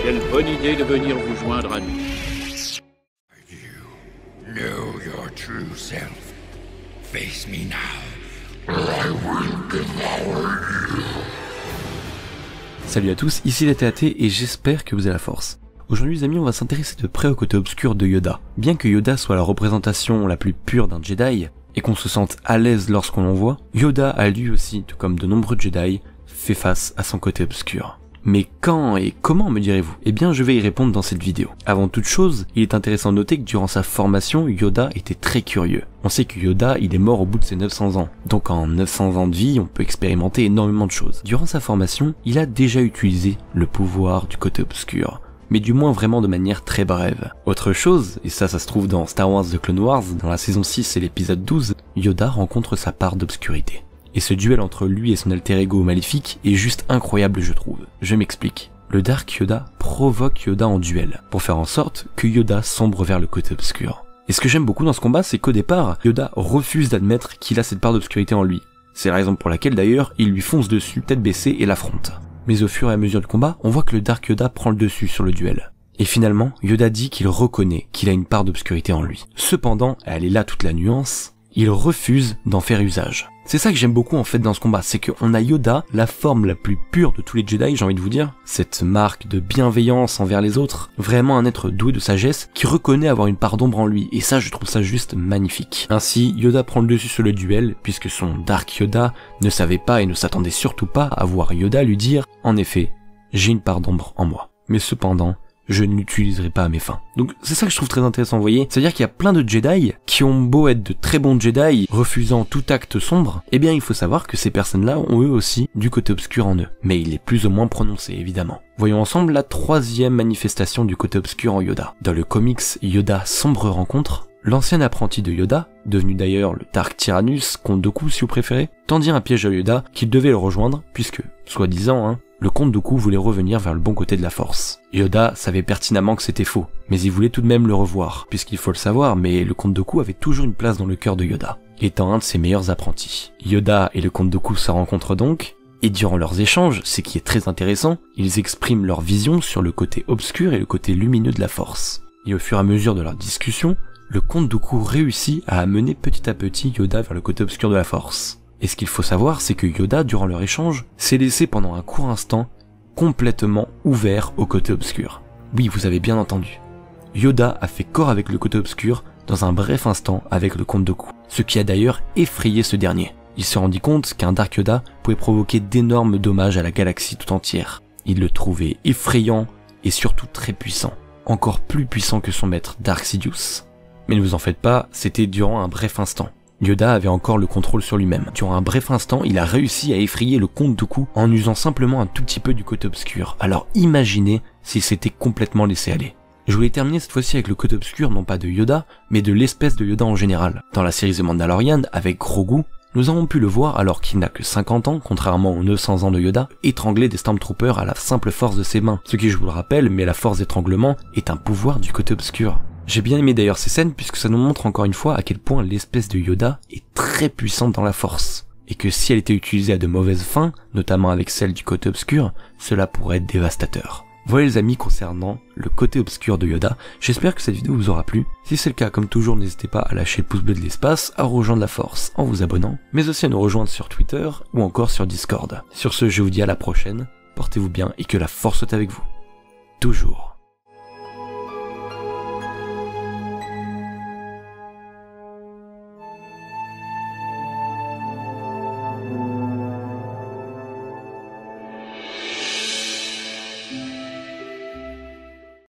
Quelle bonne idée de venir vous joindre à nous. You know your true self. Face me now, or I will devour you. Salut à tous, ici les TAT et j'espère que vous avez la force. Aujourd'hui les amis, on va s'intéresser de près au côté obscur de Yoda. Bien que Yoda soit la représentation la plus pure d'un Jedi, et qu'on se sente à l'aise lorsqu'on l'en voit, Yoda a lui aussi, tout comme de nombreux Jedi, fait face à son côté obscur. Mais quand et comment, me direz-vous? Eh bien je vais y répondre dans cette vidéo. Avant toute chose, il est intéressant de noter que durant sa formation, Yoda était très curieux. On sait que Yoda, il est mort au bout de ses 900 ans. Donc en 900 ans de vie, on peut expérimenter énormément de choses. Durant sa formation, il a déjà utilisé le pouvoir du côté obscur, mais du moins vraiment de manière très brève. Autre chose, et ça se trouve dans Star Wars The Clone Wars, dans la saison 6 et l'épisode 12, Yoda rencontre sa part d'obscurité. Et ce duel entre lui et son alter ego maléfique est juste incroyable je trouve. Je m'explique. Le Dark Yoda provoque Yoda en duel, pour faire en sorte que Yoda sombre vers le côté obscur. Et ce que j'aime beaucoup dans ce combat, c'est qu'au départ, Yoda refuse d'admettre qu'il a cette part d'obscurité en lui. C'est la raison pour laquelle d'ailleurs, il lui fonce dessus, tête baissée, et l'affronte. Mais au fur et à mesure du combat, on voit que le Dark Yoda prend le dessus sur le duel. Et finalement, Yoda dit qu'il reconnaît qu'il a une part d'obscurité en lui. Cependant, elle est là toute la nuance, il refuse d'en faire usage. C'est ça que j'aime beaucoup en fait dans ce combat, c'est qu'on a Yoda, la forme la plus pure de tous les Jedi, j'ai envie de vous dire, cette marque de bienveillance envers les autres, vraiment un être doué de sagesse qui reconnaît avoir une part d'ombre en lui, et ça je trouve ça juste magnifique. Ainsi, Yoda prend le dessus sur le duel, puisque son Dark Yoda ne savait pas et ne s'attendait surtout pas à voir Yoda lui dire « En effet, j'ai une part d'ombre en moi, mais cependant, je ne l'utiliserai pas à mes fins. » Donc c'est ça que je trouve très intéressant, vous voyez. C'est-à-dire qu'il y a plein de Jedi qui ont beau être de très bons Jedi, refusant tout acte sombre, eh bien il faut savoir que ces personnes-là ont eux aussi du côté obscur en eux. Mais il est plus ou moins prononcé, évidemment. Voyons ensemble la troisième manifestation du côté obscur en Yoda. Dans le comics Yoda Sombre Rencontre, l'ancien apprenti de Yoda, devenu d'ailleurs le Dark Tyrannus, Comte Dooku si vous préférez, tendit un piège à Yoda qu'il devait le rejoindre, puisque, soi-disant, le Comte Dooku voulait revenir vers le bon côté de la Force. Yoda savait pertinemment que c'était faux, mais il voulait tout de même le revoir, puisqu'il faut le savoir, mais le Comte Dooku avait toujours une place dans le cœur de Yoda, étant un de ses meilleurs apprentis. Yoda et le Comte Dooku se rencontrent donc, et durant leurs échanges, ce qui est très intéressant, ils expriment leur vision sur le côté obscur et le côté lumineux de la Force. Et au fur et à mesure de leur discussion, le Comte Dooku réussit à amener petit à petit Yoda vers le côté obscur de la Force. Et ce qu'il faut savoir, c'est que Yoda, durant leur échange, s'est laissé pendant un court instant complètement ouvert au côté obscur. Oui, vous avez bien entendu. Yoda a fait corps avec le côté obscur dans un bref instant avec le Comte Dooku, ce qui a d'ailleurs effrayé ce dernier. Il se rendit compte qu'un Dark Yoda pouvait provoquer d'énormes dommages à la galaxie tout entière. Il le trouvait effrayant et surtout très puissant, encore plus puissant que son maître Dark Sidious. Mais ne vous en faites pas, c'était durant un bref instant. Yoda avait encore le contrôle sur lui-même. Durant un bref instant, il a réussi à effrayer le Comte Dooku en usant simplement un tout petit peu du côté obscur. Alors imaginez s'il s'était complètement laissé aller. Je voulais terminer cette fois-ci avec le côté obscur, non pas de Yoda, mais de l'espèce de Yoda en général. Dans la série The Mandalorian, avec Grogu, nous avons pu le voir alors qu'il n'a que 50 ans, contrairement aux 900 ans de Yoda, étrangler des Stormtroopers à la simple force de ses mains. Ce qui, je vous le rappelle, mais la force d'étranglement est un pouvoir du côté obscur. J'ai bien aimé d'ailleurs ces scènes puisque ça nous montre encore une fois à quel point l'espèce de Yoda est très puissante dans la force, et que si elle était utilisée à de mauvaises fins, notamment avec celle du côté obscur, cela pourrait être dévastateur. Voilà les amis concernant le côté obscur de Yoda, j'espère que cette vidéo vous aura plu. Si c'est le cas, comme toujours, n'hésitez pas à lâcher le pouce bleu de l'espace, à rejoindre la Force en vous abonnant, mais aussi à nous rejoindre sur Twitter ou encore sur Discord. Sur ce, je vous dis à la prochaine, portez-vous bien et que la Force soit avec vous. Toujours.